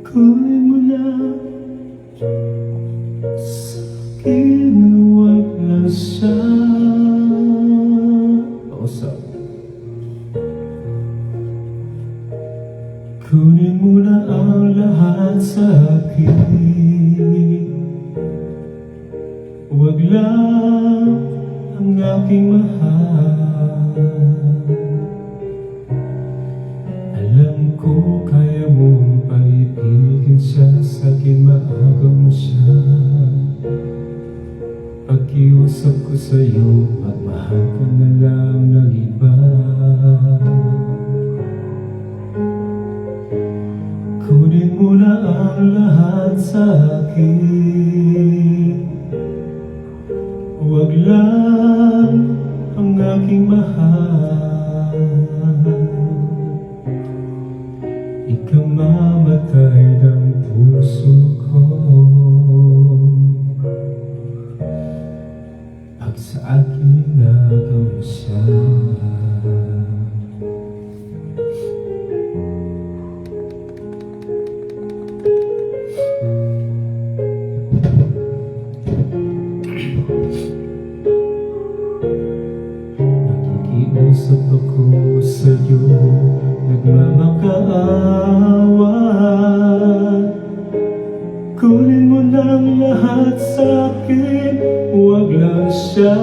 Kunin mo na sa'kin, huwag na siya pausap. Kunin mo na ang lahat sa'kin, huwag lang ang aking mahal. Alam ko kaya mong paibigin siya, sa'kin maagaw mo siya. Pakiusap ko sa'yo, magmahal ka na lang ng iba. Kunin mo na ang lahat sa'kin, huwag lang ang aking mahal. Ikamamatay ng puso ko pag sa akin nagaw siya. Nakikiusap ako sa'yo, nagmamakaawa. Kunin mo ng lahat sa'kin, huwag lang siya.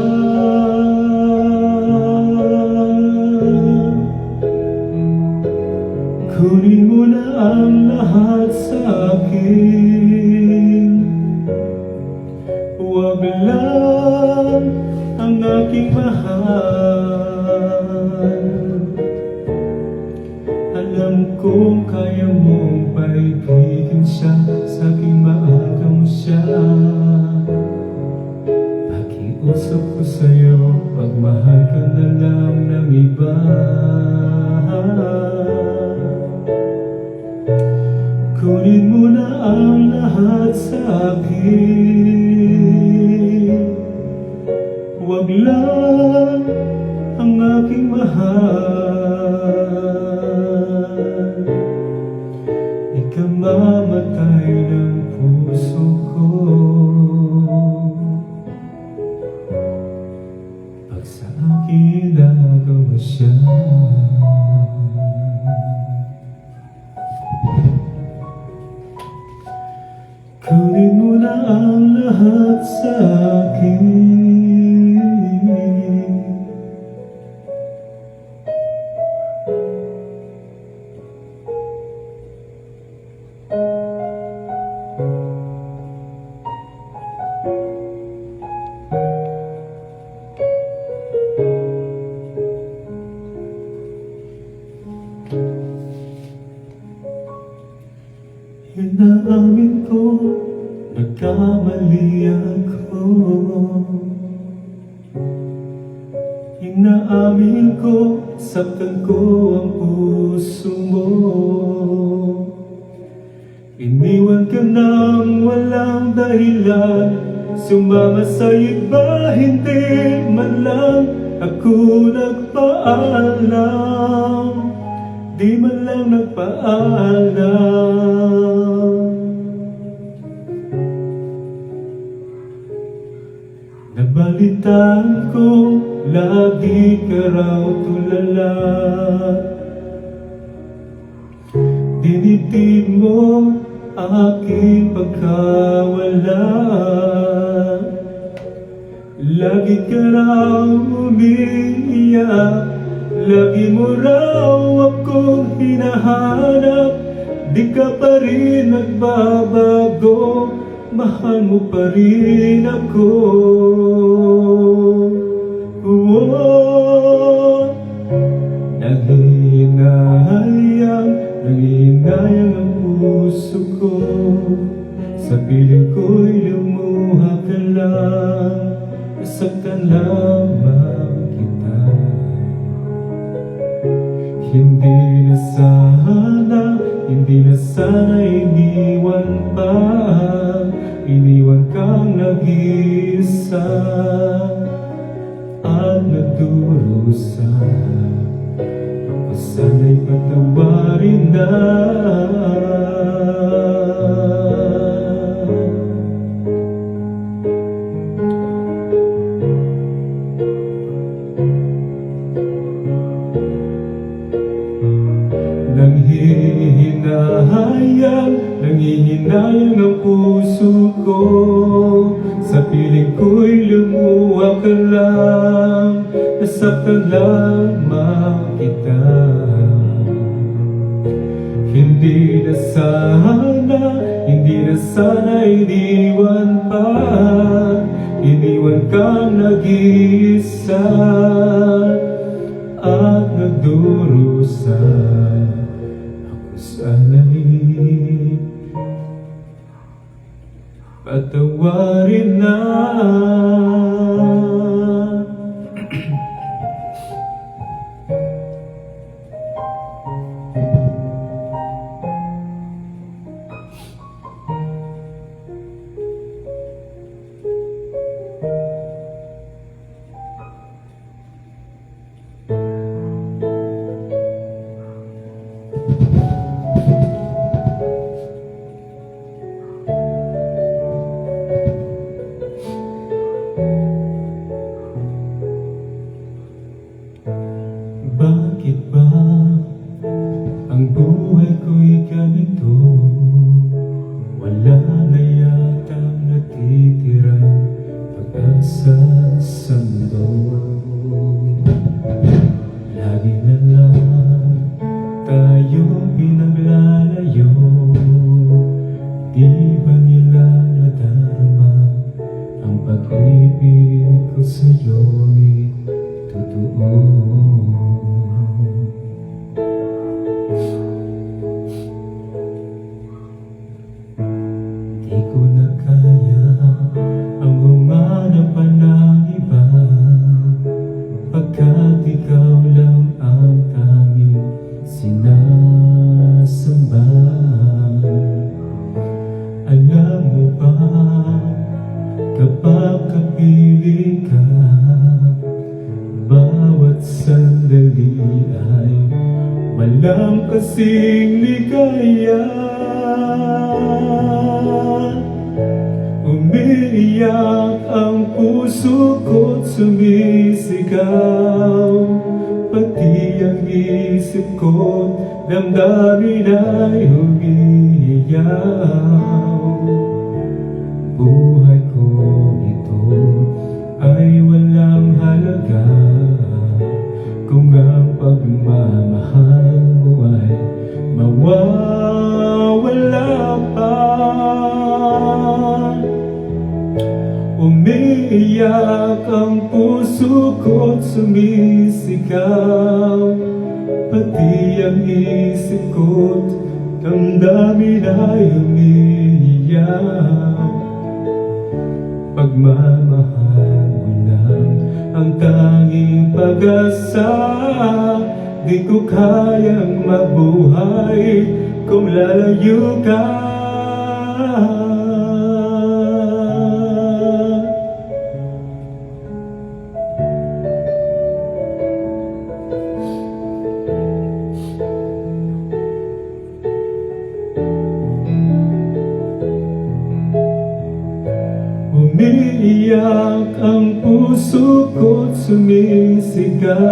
Kunin mo na ang lahat sa'kin, huwag lang ang aking mahal. Alam kong kaya mong paibigin siya, sa'king maaga mo siya. Pakiusap ko sa'yo, pagmahal ka na lang ng iba. Kunin mo na ang lahat sa'kin, huwag lang ang aking mahal. Ikamamatay ng puso ko pag sa akin nagaw mo siya. Kunin mo na ang lahat sa'kin, inaamin ko, nagkamali ako. Inaamin ko, saktan ko ang puso mo. Iniwan ka nang walang dahilan, sumama sa iba, hindi man lang ako nagpaalam. Di man lang nagpaalam. Nabalitaan ko, lagi ka raw tulala. Dinitid mo aking pagkawala. Lagi ka raw umiiyak, lagi mo raw akong hinahanap. Di ka pa rin nagbabago, mahal mo pa rin ako. Nanghihinayang ang puso ko, sa piling ko'y lumuha ka lang, nasaktan lamang kita. Hindi na sana iniwan pa, iniwan kang nag-iisa at nagdurusa. Sana'y patawarin na hinahayang, nangihinayang ang puso ko. Sa piling ko'y lumuha ka lang, nasaktan lamang kita. Hindi na sana iniwan pa, iniwan kang nag-iisa at nagdurusa. Ako sana'y patawarin na. Bakit ba ang buhay ko'y ganito? Wala na yatang natitirang pag-asa sa mundo. Lagi na lang tayong pinaglalayo. Di ba nila nadarama ang pag-ibig ko sa'yo'y totoo? Di ko na kaya ang humanap pa ng iba, pagkat ikaw lang ang tanging sinasamba. Alam mo ba, kapag kapiling ka, bawat sandali ay walang kasing ligaya. Umiiyak ang puso ko't sumisigaw, pati ang isip ko't damdamin ay umiiyaw. Buhay ko ito ay walang halaga kung ang pagmamahal mo ay mawawala pa. Umiiyak ang puso ko't sumisigaw, pati ang isip ko't damdamin ay umiiyak. Pagmamahal mo lang ang tanging pag-asa, di ko kayang mabuhay kung lalayo ka. Umiiyak ang puso ko't sumisigaw,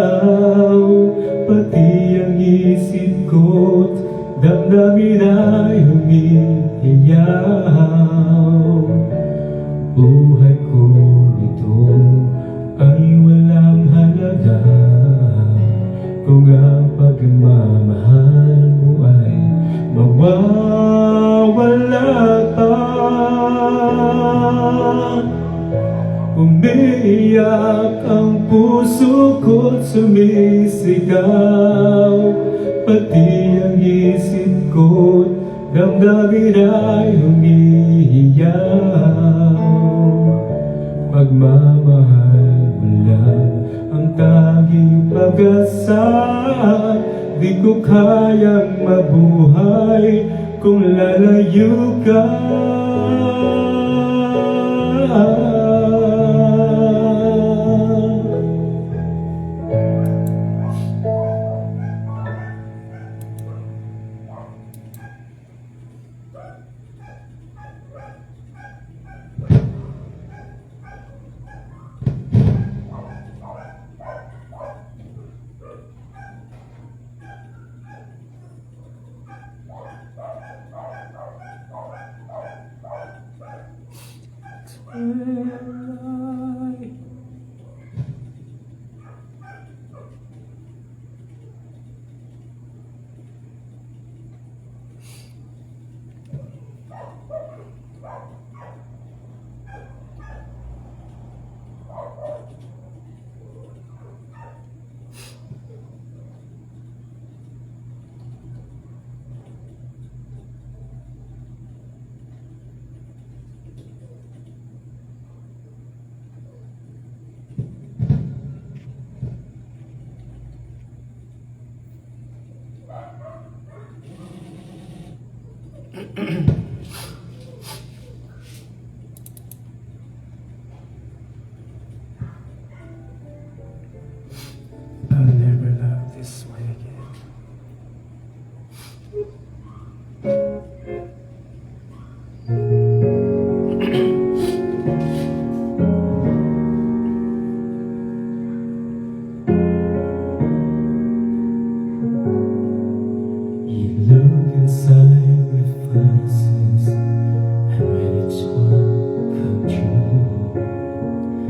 pati ang isip ko't damdamin ay umiiyaw. Buhay ko ito ay walang halaga kung ang pagmamahal mo ay mawawala pa. Umiiyak ang puso ko't sumisigaw, pati ang isip ko't damdamin ay umiiyaw. Pagmamahal mo lang ang tanging pag-asa, di ko kayang mabuhay kung lalayo ka. I'll never love this way again. You look inside with fantasies, and when each one come true,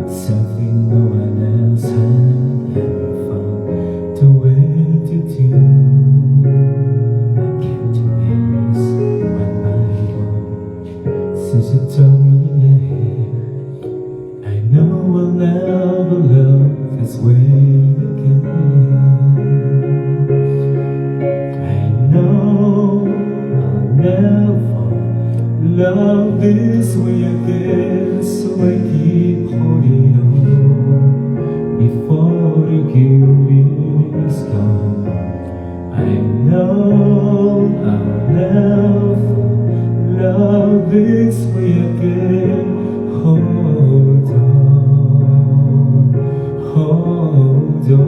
something no one else had ever found the way to do. I kept your hands one by one since you told me ahead. I know I'll never love this way again. Never love this way again, so I keep holding on before the cure is gone. I know I'll never love this way again. Hold on, hold on,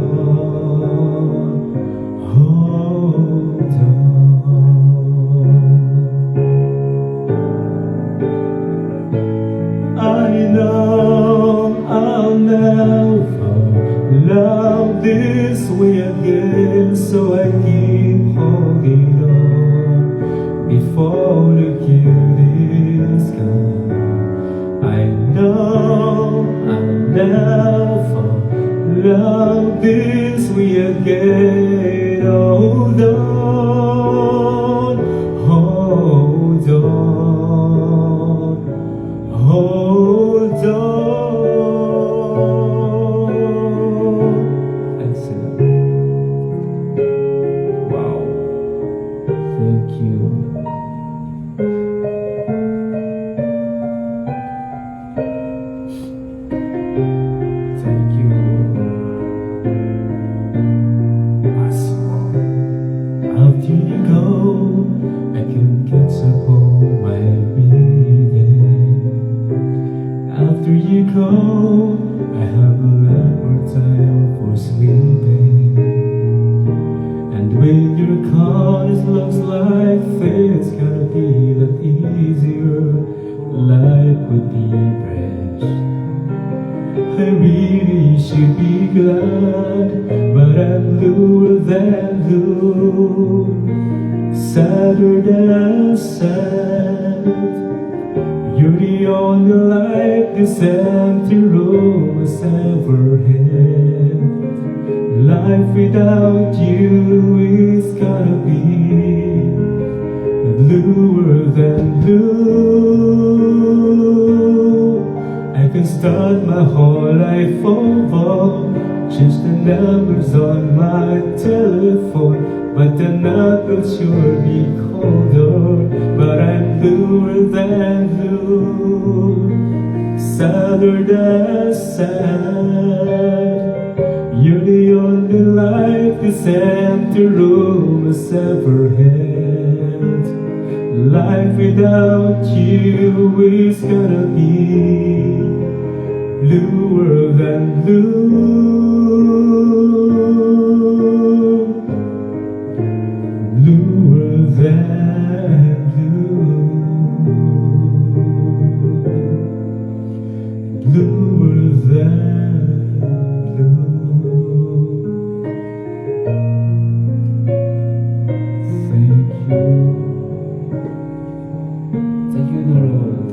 hold on. I know I'll never love this way again, so I keep holding on before the cure is gone. I know I'll never love this way again. Hold on, hold on, hold on. Excellent. Wow. Thank you. Thank you. After you go, I can catch up on my breathing. After you go, I have a lot more time for sleeping. And when you're gone, it looks like things gonna be a lot easier. Life would be brushed. I really should be glad, but I'm bluer than blue, sadder than sad. You're the only light this empty room has ever had. Life without you is gonna be bluer than blue. I can start my whole life over, change the numbers on my telephone, but the night will sure be colder. But I'm bluer than blue, sadder than sad. You're the only life this empty room has ever had. Life without you is gonna be bluer than blue, bluer than blue, bluer than blue. Thank you. Thank you, Lord.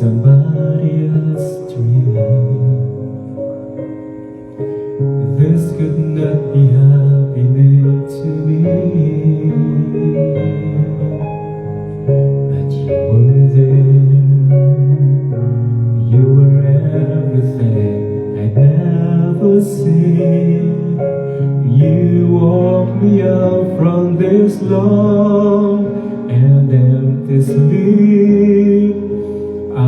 somebody else's dream. This could not be happening to me, but you were there. You were everything I'd never seen. You woke me up from this long and empty sleep. I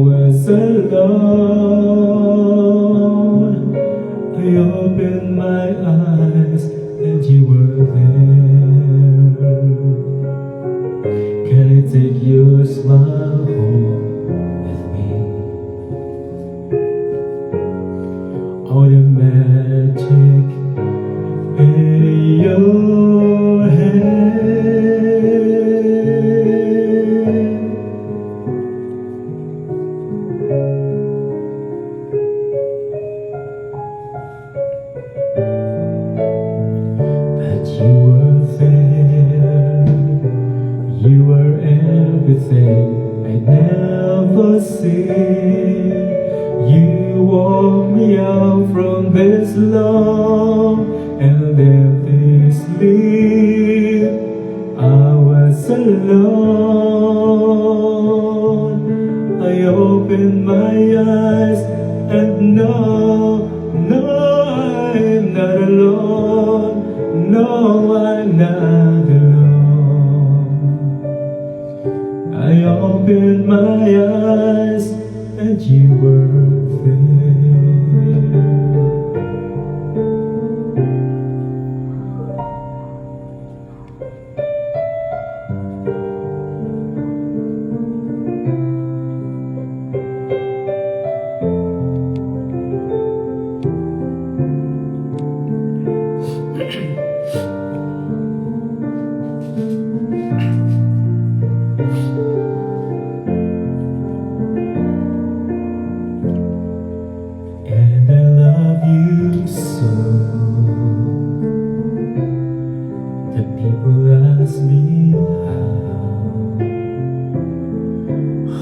was alone. I opened my eyes and you were there. Can I take your smile home with me? All the magic in your head. But you were there. You were everything I'd never seen. You woke me up from this long and empty sleep. I was alone. I opened my eyes and no, I'm not alone. No, I'm not alone. I opened my eyes and you were there. And I love you so that people ask me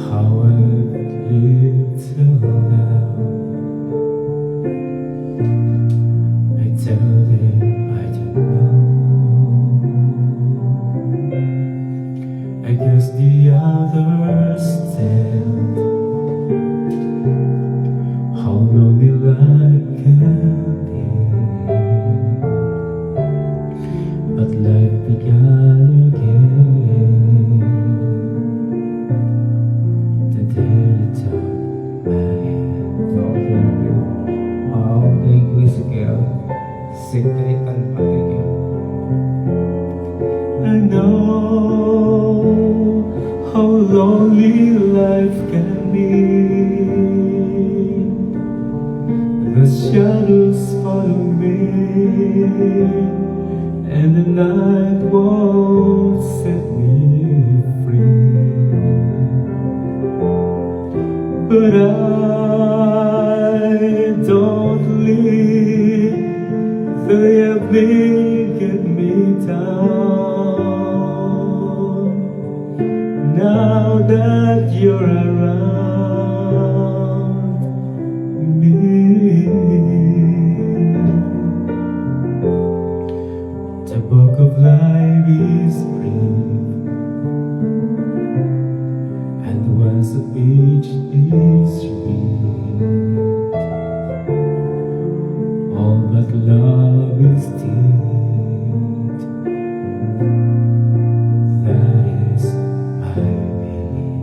how I've lived till now. I tell them I don't know. I guess the others stand how lonely life can be, but life began again the day you took my hand. So, thank you. Wow, thank you, Ezekiel. Significant pa, thank you. I know how lonely life can be. The shadows follow me, and the night won't set me free. But I don't leave the evening get me down. Now that you're around me, the book of life is brief, and once a page is read, all but love is deed. That is my belief.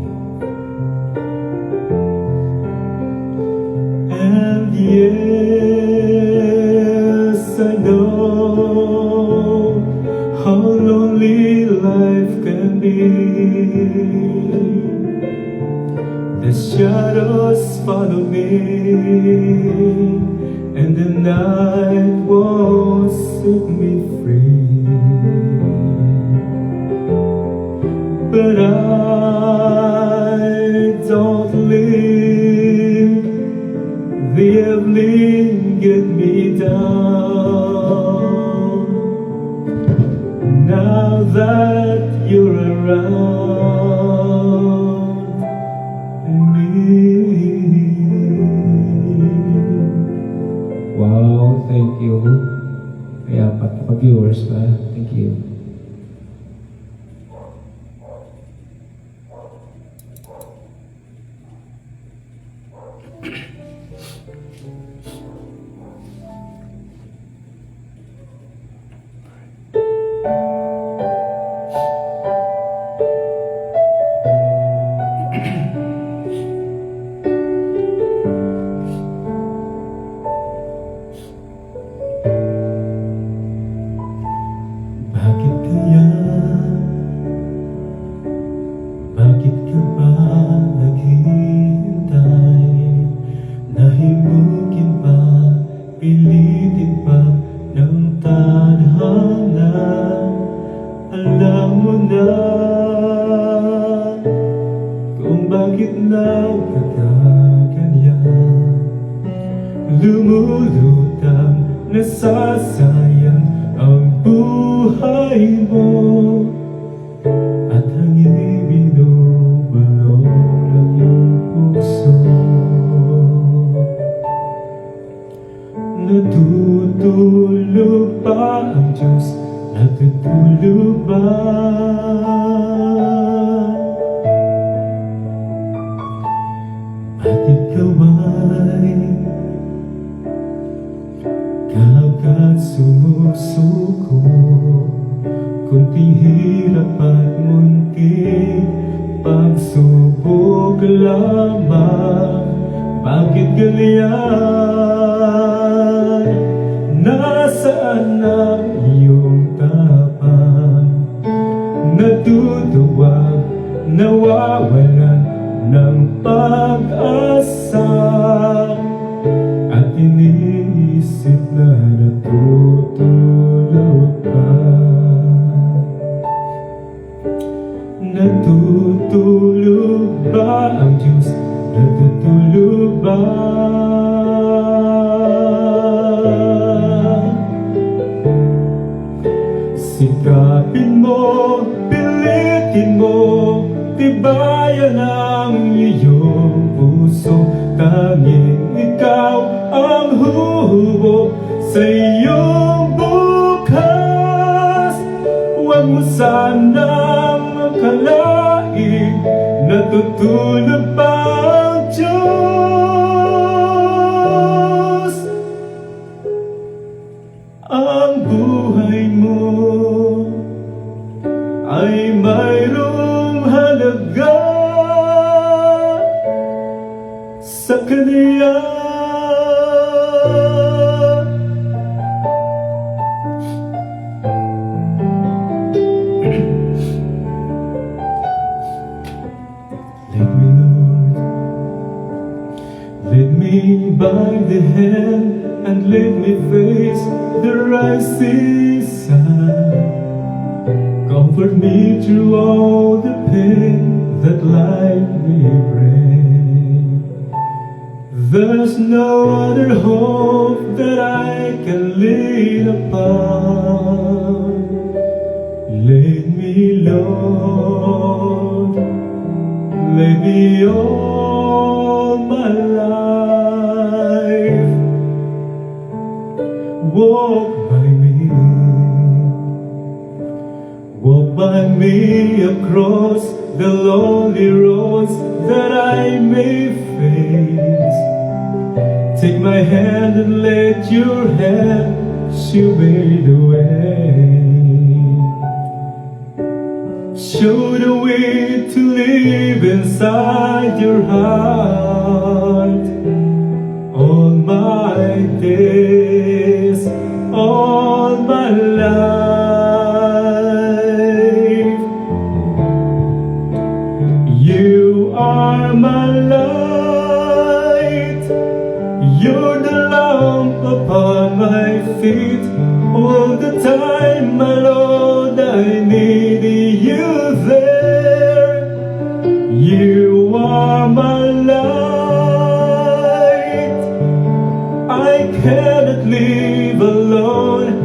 And yes, I know how lonely life can be. The shadows follow me, and the night won't set me free. But I don't leave the evening get me down. Now that you're around me. viewers ba? Thank you. Bakit kaya? Bakit ka ba naghihintay? Nahimukin pa, pilitin pa ng tadhana. Alam mo na kung bakit nagkakaganyan. Lumulutang nasasayang ang buhay mo at hangin binubulong ng iyong puso. Natutulog ba ang Diyos? Natutulog ba? At ikaw ay kagad sumusuko, kunting hirap at munting pagsubok lamang. Bakit ganyan? Nasaan ang iyong tapang? Natutuwag, nawawalan ng pag-asa, at iniisip na natutulog pa. Natutulog ba ang Diyos? Natutulog ba? Sikapin mo, pilitin mo, tibayan ang iyong puso. Tanging ikaw ang huhubog sa iyong bukas. Huwag mo sanang akalain natutulog pa ang Diyos. Ang buhay mo ay mayroong halaga sa Kanya. Lead me, Lord, lead me by the hand and let me face the rising sun. Comfort me through all the pain that life may bring. There's no other hope that I can lean upon. Lead me, Lord, lead me all my life. Walk by me across the lonely roads that I may face. Take my hand and let your hand show me the way. Show the way to live inside your heart. All my days, all my life. You are my light, you're the lamp upon my feet. All the time, my Lord, I need you there. You are my light, I cannot live alone.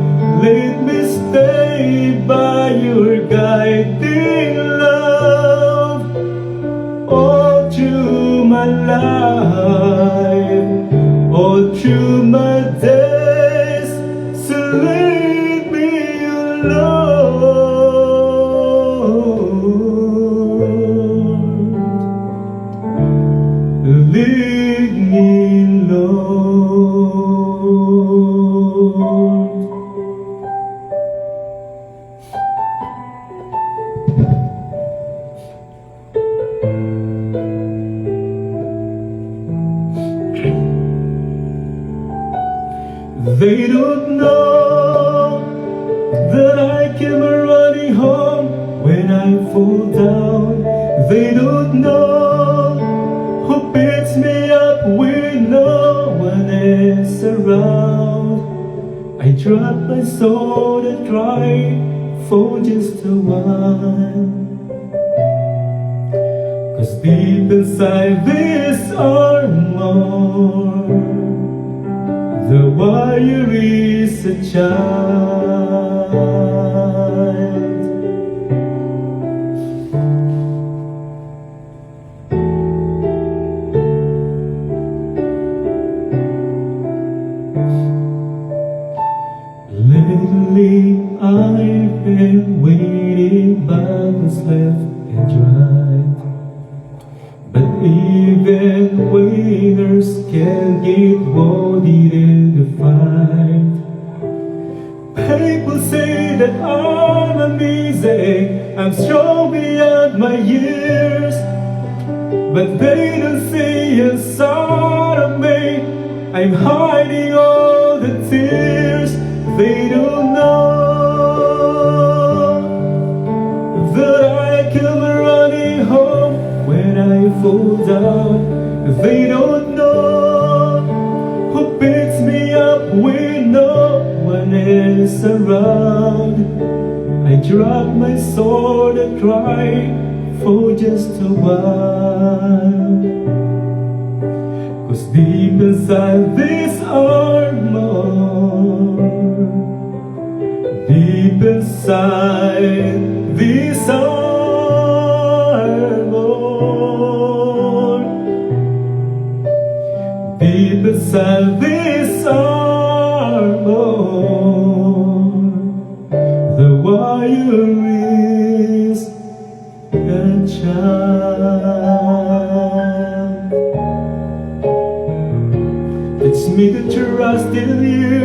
Let me stay by your guiding love all through my life, all through my days. So lead me, Lead me, Lord. They don't know that I came running home when I fall down. They don't know who picks me up when no one is around. I drop my sword and cry for just a while. 'Cause deep inside this armor, the warrior is a child. Lately I've been waiting battles left and right, but even winners can get wounded in the fight. People say that I'm amazing, I'm strong beyond my years, but they don't see inside of me I'm hiding all the tears. They don't know that I come running home when I fall down. They don't know who picks me up when no one is around. I drop my sword and cry for just a while. 'Cause deep inside this armor, deep inside this armor, deep inside this armor, the warrior is a child. Teach me to trust in you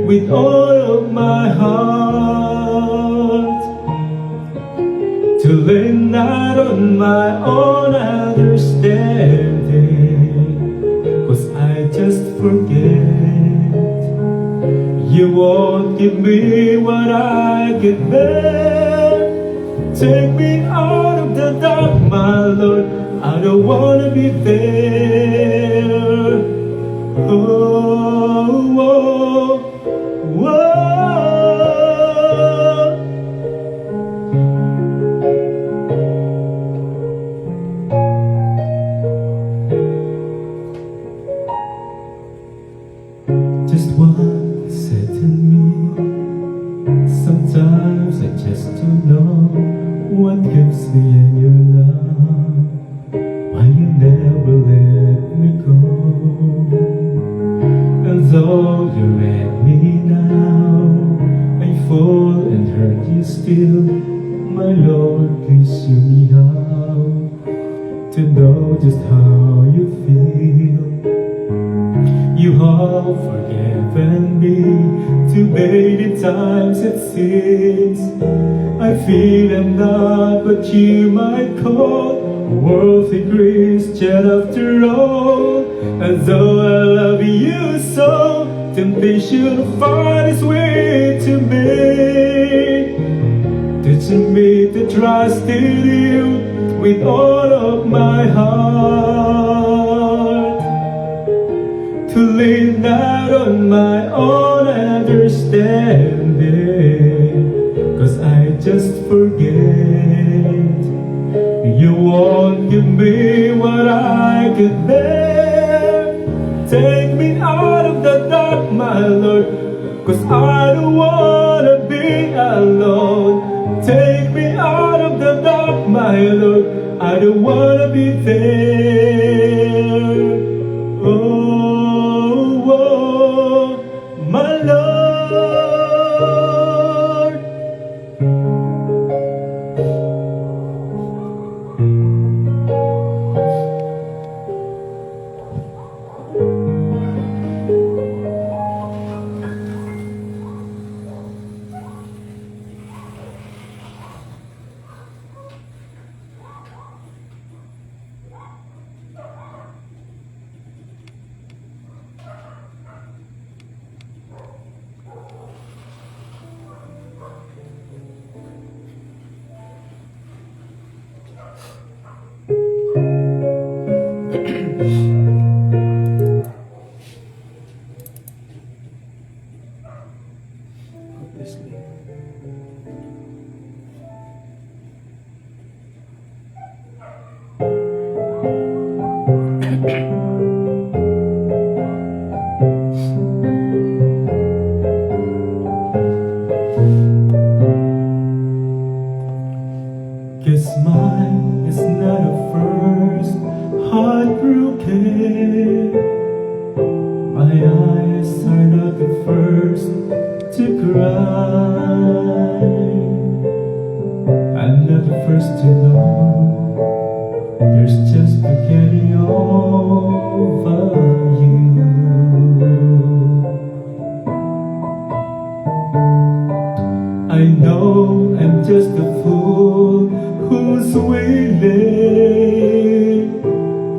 with all of my heart, to lean not on my own understanding, 'cause I just forget. You won't give me what I get there. Take me out of the dark, my Lord, I don't wanna be there. Oh, oh, oh. Just one said to me, sometimes I just don't know what keeps me in your love, why you never let me go. And though you're at me now, I fall and hurt you still. My Lord, please show me how to know just how you feel. You have forgiven me too many times it seems. I feel I'm not what you might call a worthy Christian after all. And though I love you so, temptation finds its way to me, teaching me to trust in you with all of my heart, to lean not on my own understanding, 'cause I just forget. You won't give me what I could bear. Take me out of the dark, my Lord, 'cause I don't wanna be alone. Take me out of the dark, my Lord, I don't wanna be there. Oh, oh, my Lord. Guess mine is not a first heartbroken. My eyes are not the first to cry. I'm not the first to know there's just to getting over you. I know I'm just a fool who's willing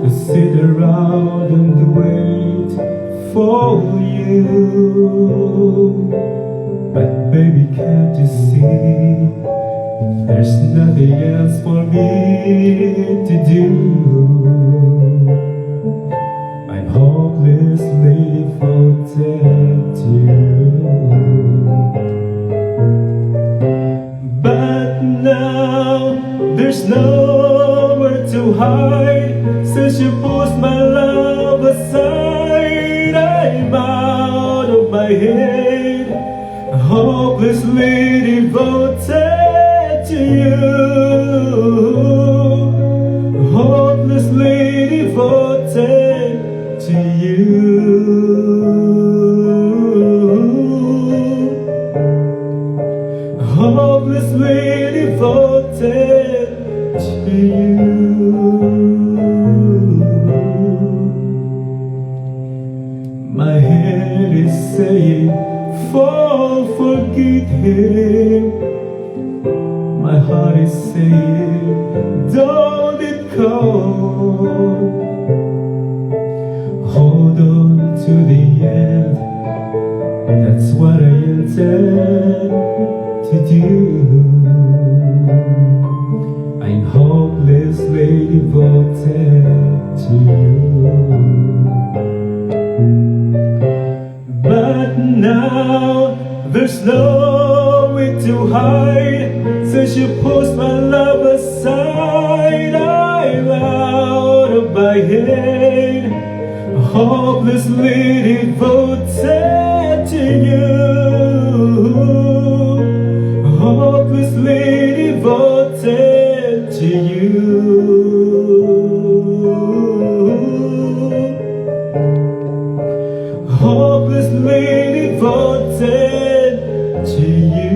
to sit around and wait for you. But baby, can't you see there's nothing else for me to do? I'm hopelessly devoted to you. But now there's nowhere to hide. Since you pushed my love aside, I'm out of my head, hopelessly devoted to you. Hopelessly devoted to you. Hopelessly devoted to you. My head is saying, fall, forget him. My heart is saying, don't let go. Hold on to the end, that's what I intend to do. I'm hopelessly devoted to you. But now there's no way to hide. Since you pushed my love aside, I'm out of my head, hopelessly devoted to you. Hopelessly devoted to you. Hopelessly devoted to you.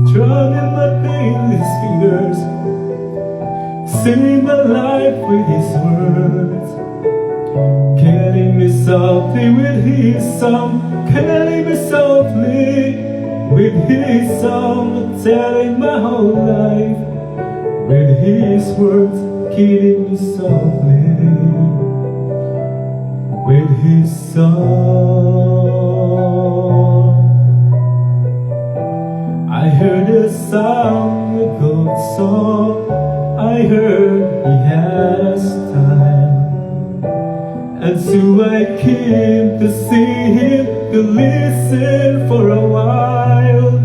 Strumming my pain with his fingers, singing my life with his words, killing me softly with his song, killing me softly with his song, telling my whole life with his words, killing me softly with his song. I heard a song, a good song. I heard he had a style, and so I came to see him, to listen for a while.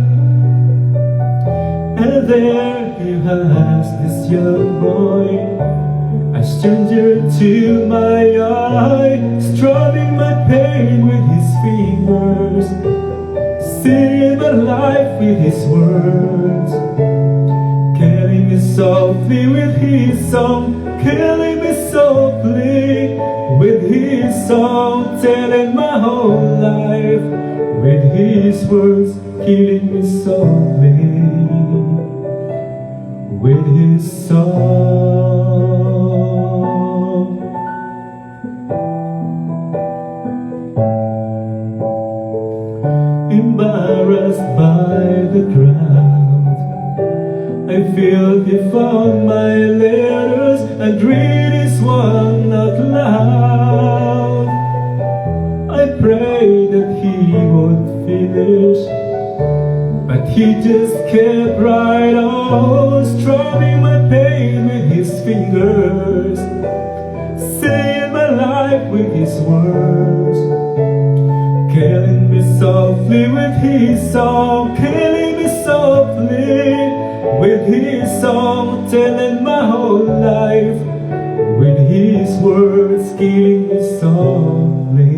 And there he was, this young boy, a stranger to my eye, strumming my pain with his fingers, singing my life with his words, killing me softly with his song, killing me softly with his song, telling my whole life with his words, killing me softly with his song. Embarrassed by the crowd, I feel he found my letters and read this one out loud. I pray that he won't finish, but he just kept right on, strumming my pain with his fingers, saying my life with his words, killing me softly with his song, killing me softly with his song telling my whole life, with his words killing me softly,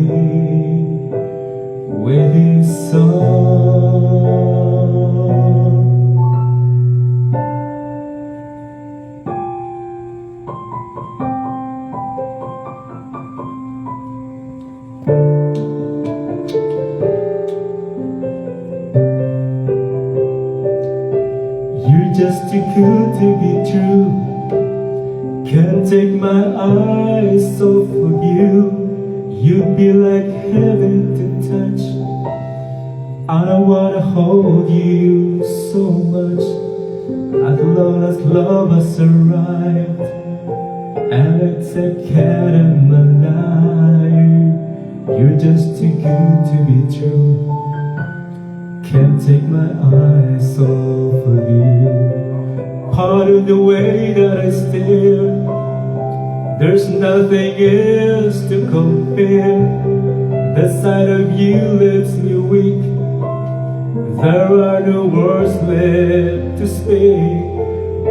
with his song. You're just too good to be true. Can't take my eyes off of you. You'd be like heaven to touch. I wanna hold you so much. As long as love has arrived, Alex, I can't in my life. You're just too good to be true. Can't take my eyes off of you. Part of the way that I stare, there's nothing else to compare. The sight of you leaves me weak. There are no words left to speak.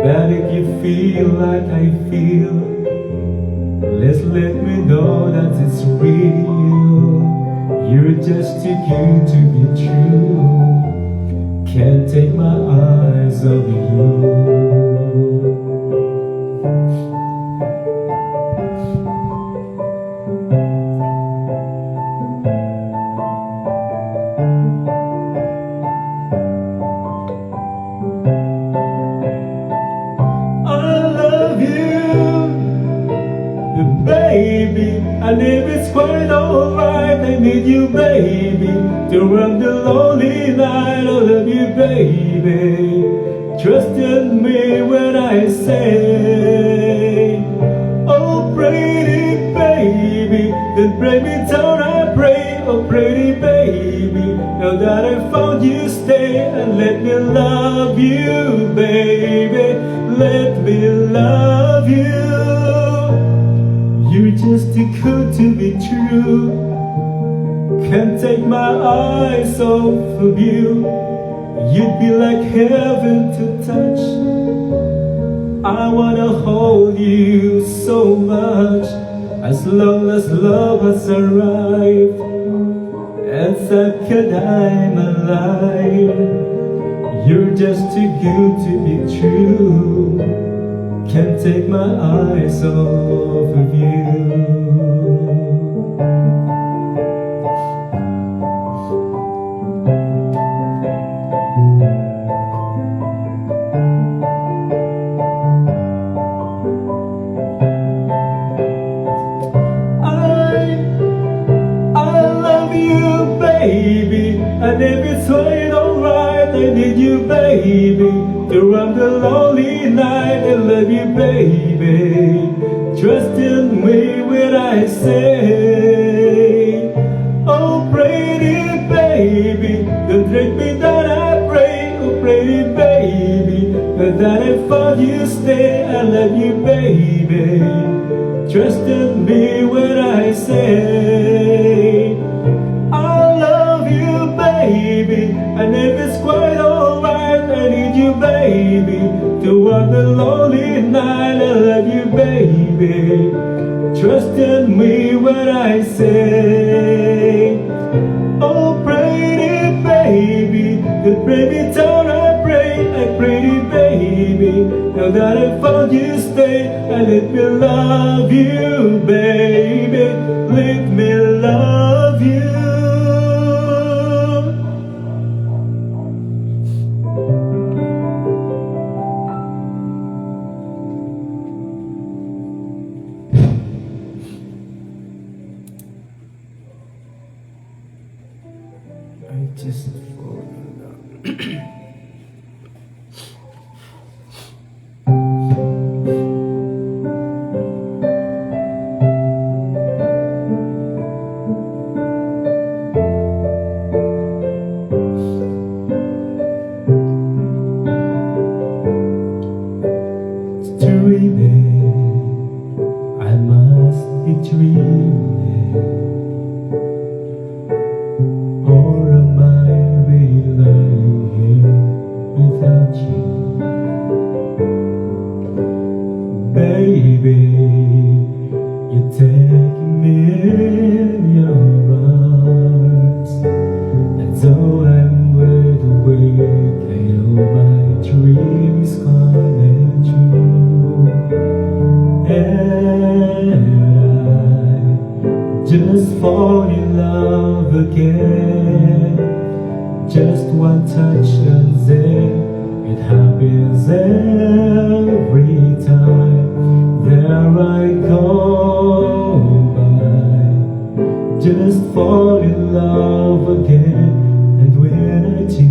But if you feel like I feel, let's let me know that it's real. You're just too good to be true. Can't take my eyes off you. I love you, baby, and if it's quite alright, I need you, baby, to run the lonely night. I love you, baby, trust in me when I say, oh pretty baby, then break me down, I pray. Oh pretty baby, now that I found you, stay and let me love you, baby, let me love you. You're just too good to be true. Can't take my eyes off of you. You'd be like heaven to touch. I wanna hold you so much. As long as love has arrived, as I can I'm alive. You're just too good to be true. Can't take my eyes off of you. I love you, baby, and if it's quite alright, I need you, baby, to run the lonely night. I love you, baby, trust in me when I say, oh pretty baby, don't break me down, I pray. Oh pretty baby, that I found you, stay. I love you, baby, trust in me when I say, I love you, baby, and if it's quite alright, I need you, baby, to walk the lonely night. I love you, baby, trust in me when I say, oh pretty baby, the baby down, I pray. I pretty baby, now that I found you, stay and let me love you, baby, let me love you. I just falling down. Dreaming, I must be dreaming, or am I really lying here without you? baby, you're taking me in your arms. And though I'm wide awake, I know my dreams coming true. And I just fall in love again. Just one touch and then it happens every time. There I go by. Just fall in love again. And when I do,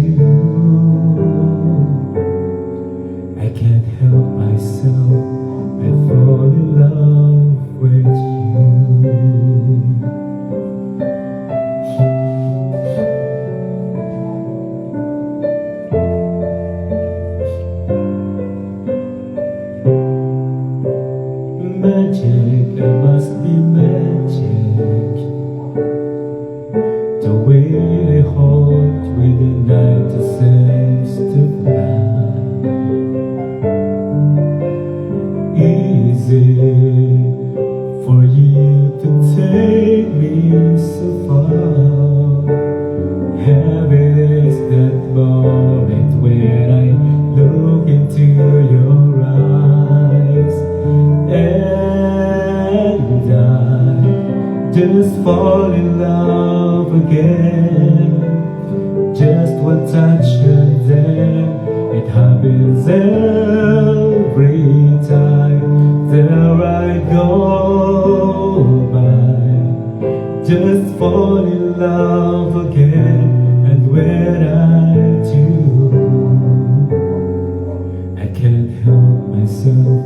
I can't help myself. I fall in love with you. Magic, it must be magic. The way I hold with the night that seems to fly. Easy for you to take me so far. Heaven is that moment when I look into your eyes. And I just fall in love again. Just one touch and then it happens every time. There I go by. Just fall in love again. And when I do, I can't help myself.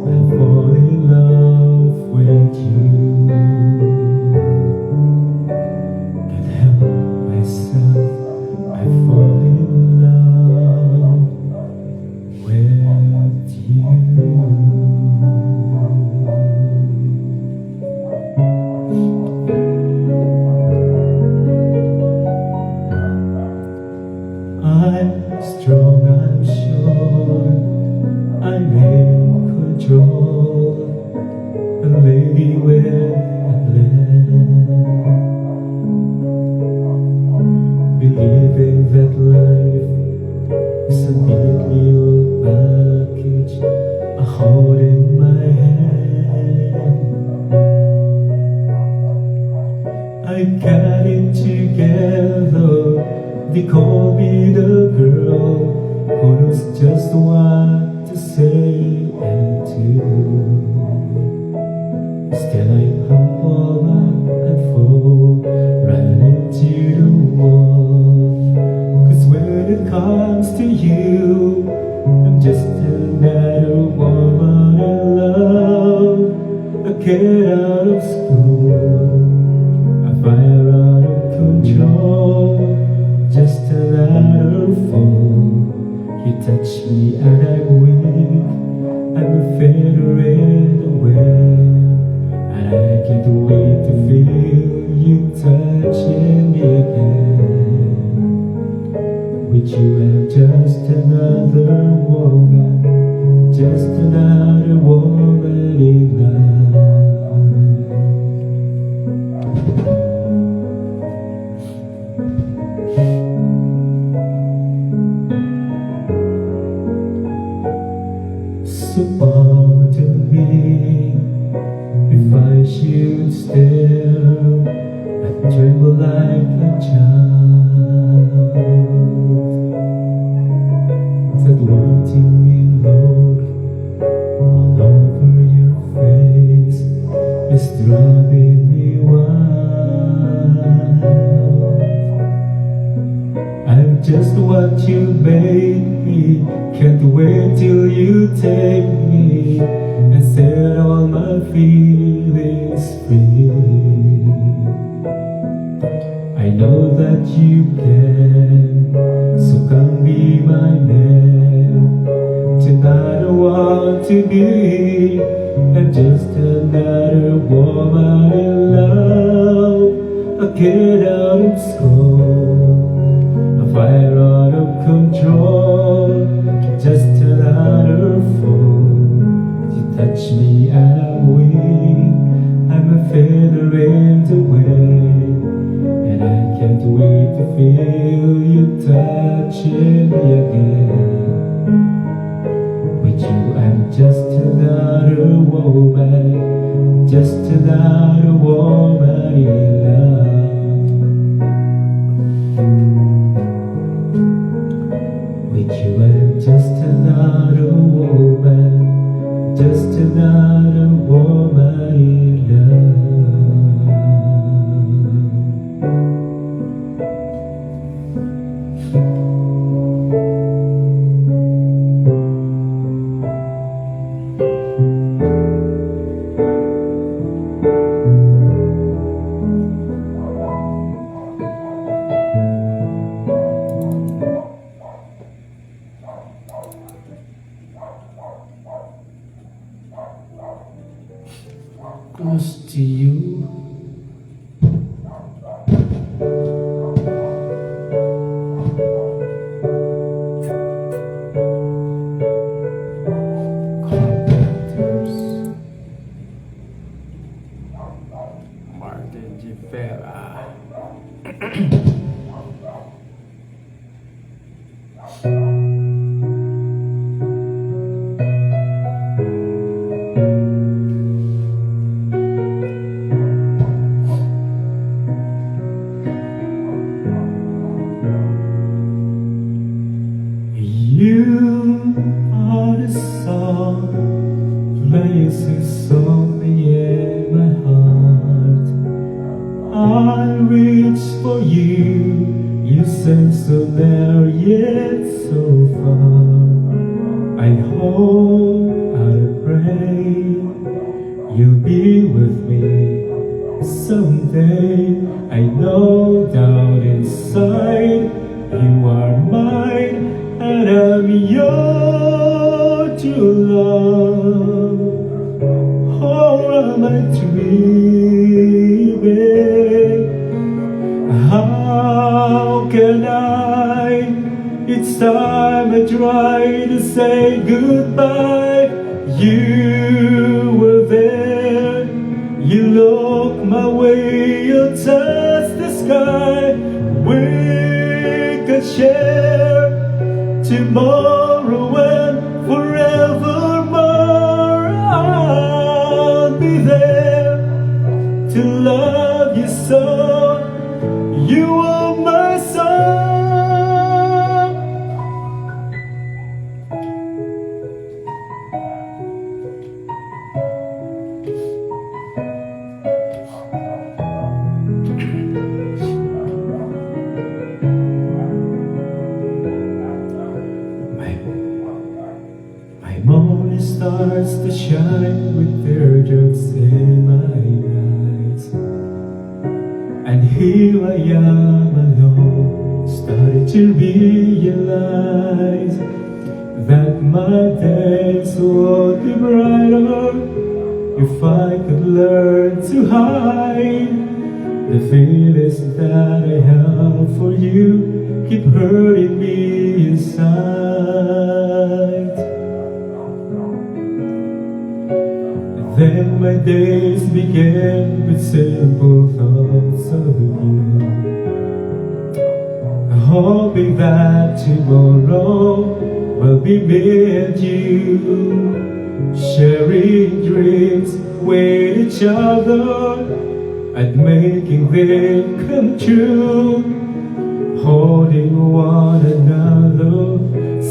I fall in love with you. Can't help myself. I fall in love with you. I'm strong, I'm sure. I'm in control, a lady with a plan. Believing that life is a neat little package I hold in my hand. I got it together. They call me the girl who knows just what to say and do. Still I'm humble and full, right into the wall. 'Cause when it comes to you, I'm just another woman in love. A kid out of school, a fire out of control. Just another fool. You touch me and I'm weak. I'm a feather in the wind, and I can't wait to feel you touching me again. With you I'm just another woman, just another woman in love. So pardon me if I should stare. I tremble like a child. That wanting look all over your face is driving me wild. I'm just what you made me. Can't wait till you take me and set all my feelings free. I know that you can, so come be my man. Tonight I want to be, and just another woman in love. A kid out of school, a fire out of control. Just another fool. You touch me and I'm a feather in the wind, and I can't wait to feel you touching me again. With you I'm just another woman, just another woman in love. With you I'm just another woman, just another woman in love. Close to you, carpenters, Martin G. Vera. you are the song placing softly in my heart. I reach for you, you seem so near yet so far. I hope, I pray, you'll be with me someday. I know down inside you are mine, and I'm yours to love. Oh, am I dreaming? How can I? It's time I try to say goodbye. You were there. You look my way, you touch the sky. We could share tomorrow and forevermore. I'll be there to love you so. You are my song. My morning starts to shine with teardrops in my eyes, and here I am alone, starting to realize that my days would be brighter if I could learn to hide the feelings that I have for you. Keep hurting me inside. Then my days began with simple thoughts of you, hoping that tomorrow will be me and you, sharing dreams with each other and making them come true, holding one another,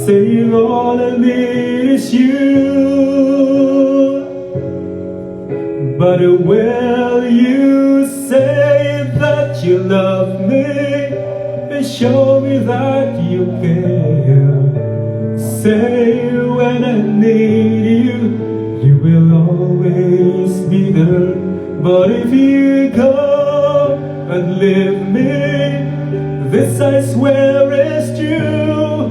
saying all I need is you. But will you say that you love me and show me that you care? Say when I need you, you will always be there. But if you go and leave me, this I swear is true.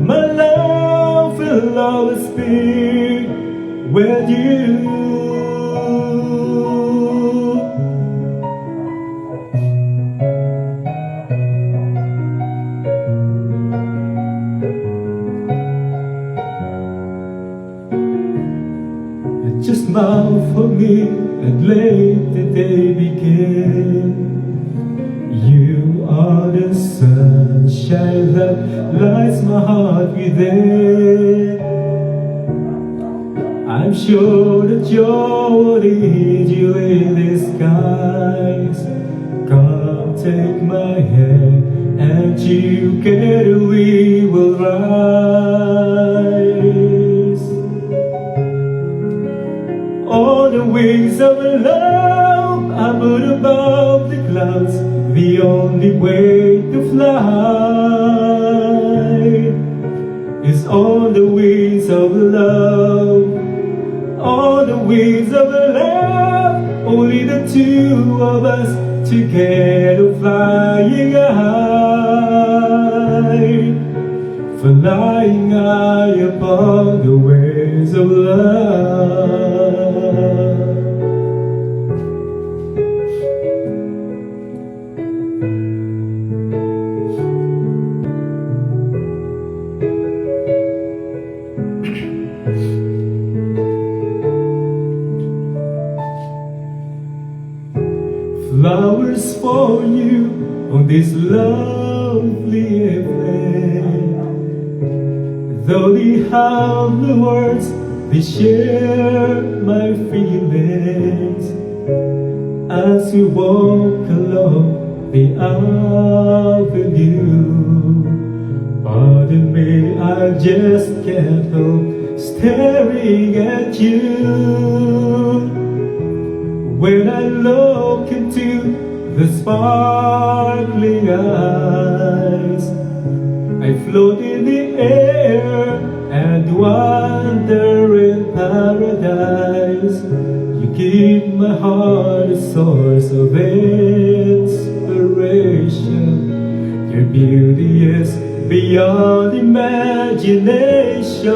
My love will always be with you. Just smile for me and let the day begin. You are the sunshine that lights my heart within. I'm sure that you're the angel in disguise. Come take my hand and together we will rise. On the wings of love, I'm above the clouds. The only way to fly is on the wings of love. On the wings of love, only the two of us together flying high, flying high upon the waves of love. Flowers for you on this lovely evening. Though they have the words, they share my feelings. As we walk along the avenue, pardon me, I just can't help staring at you. When I look into the sparkling eyes, I float in the air and wander in paradise. You give my heart a source of inspiration. Your beauty is beyond imagination.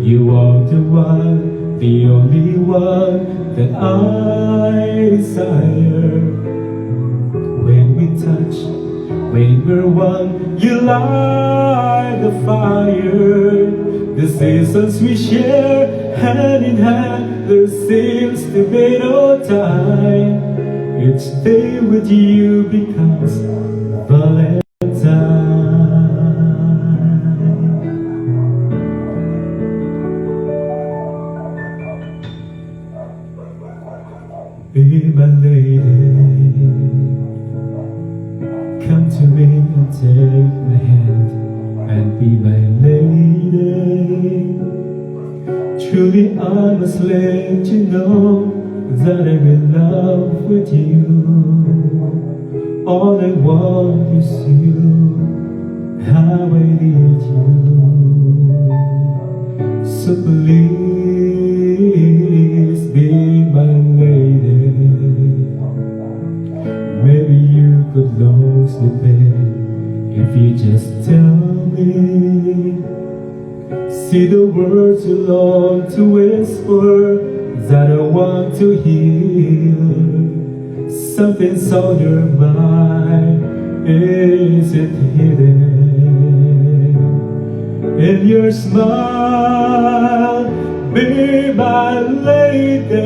You are the one, the only one that I desire. When we touch, when we're one, you light the fire. The seasons we share, hand in hand, there seems to be no time. Each day with you becomes Valentine. Be my lady, come to me and take my hand and be my lady. Truly I must let you know that I'm in love with you. All I want is you, how I need you. So please be my lady. Maybe you could lose the pain if you just tell me. See the words you long to whisper that I want to hear. Something's on your mind, is it hidden? In your smile, be my lady.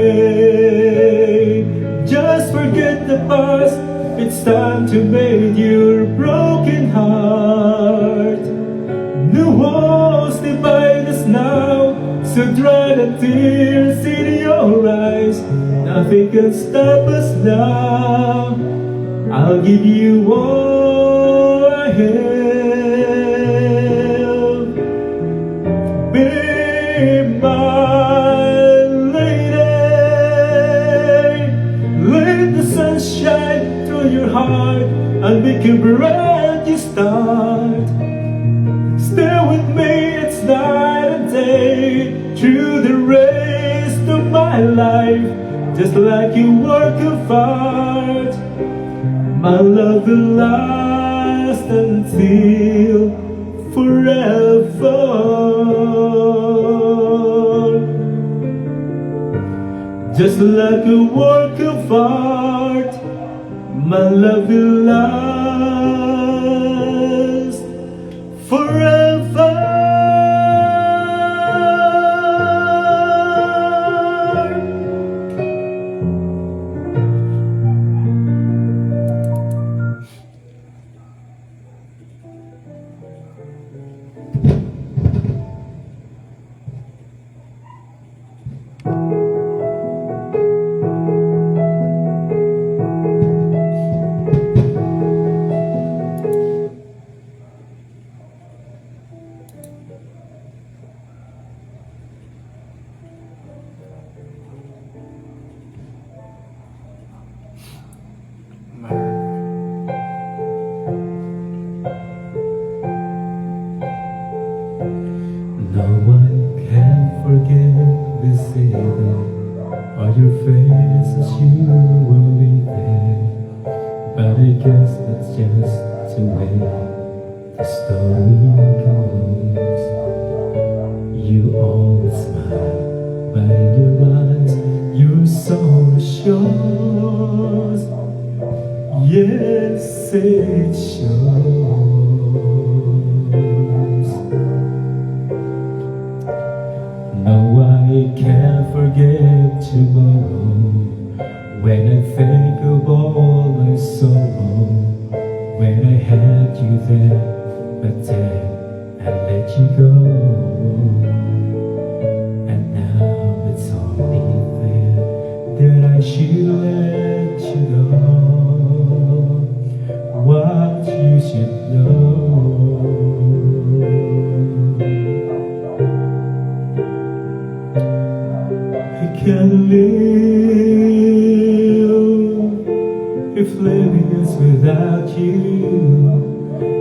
Just forget the past, it's time to mend your broken heart. No walls divide us now, so dry the tears in your eyes. Nothing can stop us now. I'll give you all I have. Be my lady. Let the sun shine through your heart and make a brand new start. Stay with me, it's night and day, through the rest of my life. Just like a work of art, my love will last until forever. Just like a work of art, my love will last forever. forget this evening, all your faces you will be there. But I guess that's just the way the story goes. You always smile, but in your eyes your soul shows. Yes, it shows. No, I can't forget tomorrow when I think of all my sorrow. When I had you there, but then I let you go. And now it's only fair that I should let you know what you should know. I can't live if living is without you.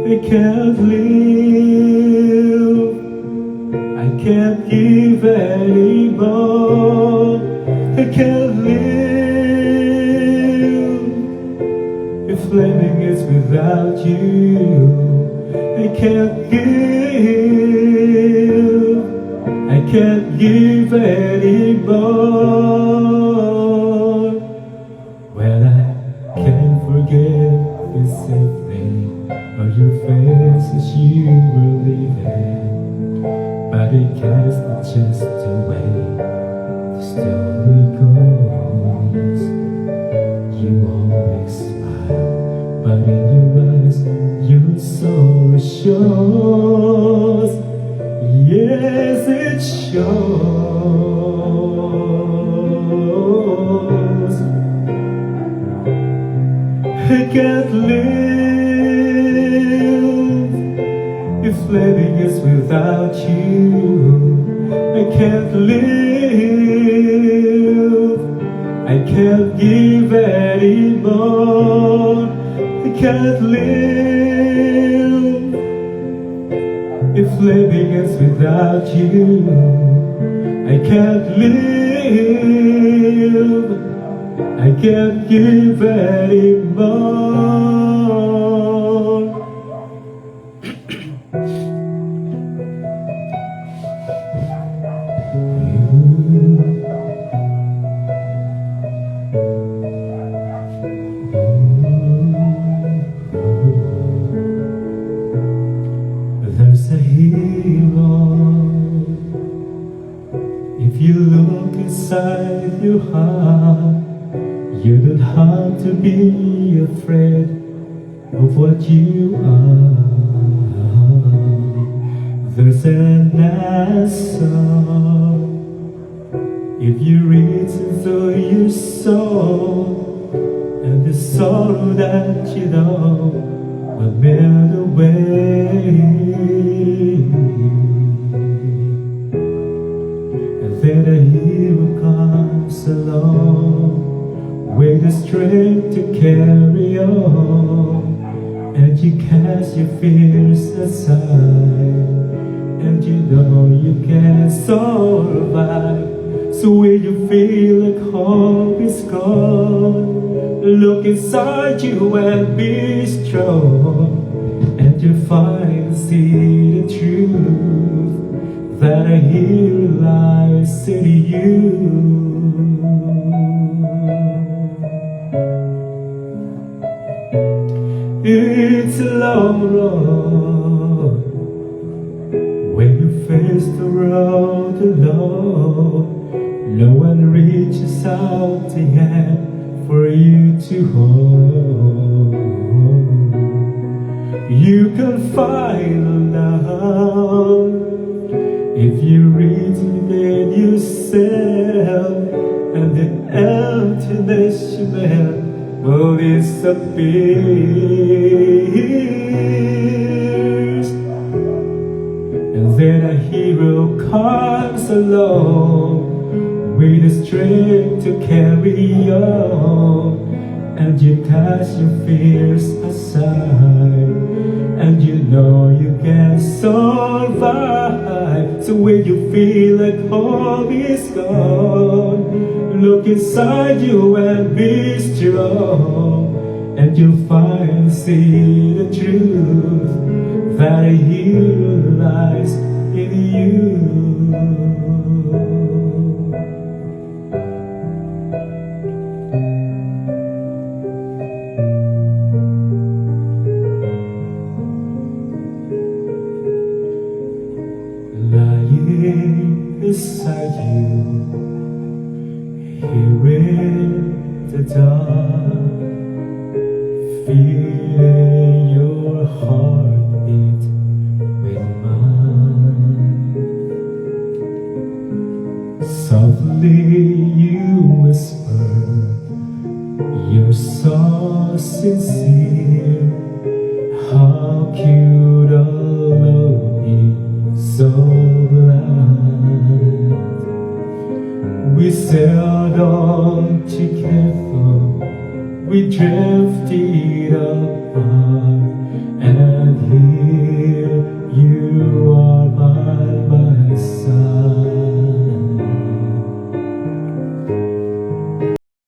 I can't live, I can't give anymore. I can't live if living is without you. I can't give, I can't give anymore. Well, I can't forget this evening, all your faces you were leaving. But I guess that's just the way the story goes. You always smile, but in your eyes your soul shows. Yes, it shows. I can't live if living is without you. I can't live, I can't give anymore. I can't live if living is without you. I can't live, I can't give anymore. There's a hero if you look inside your heart. You don't have to be afraid of what you are. There's an answer if you reach into your soul, and the sorrow that you know will melt away. And then a hero comes along with the strength to carry on, and you cast your fears aside, and you know you can survive. So when you feel like hope is gone, look inside you and be strong, and you find see the truth that a hero lies in you. It's a long road when you face the road alone. No one reaches out the hand for you to hold. You can find love if you reach within yourself, and the emptiness you felt will disappear. And then a hero comes along with the strength to carry on, and you cast your fears aside, and you know you can survive. So when you feel like all is gone, look inside you and be strong, and you'll find, see the truth, that a hero lies in you. Lying beside you, here in the dark, feeling your heartbeat with mine. Softly you whisper, you're so sincere. How cute our love is, so blind. We sailed on together, we drifted apart, and here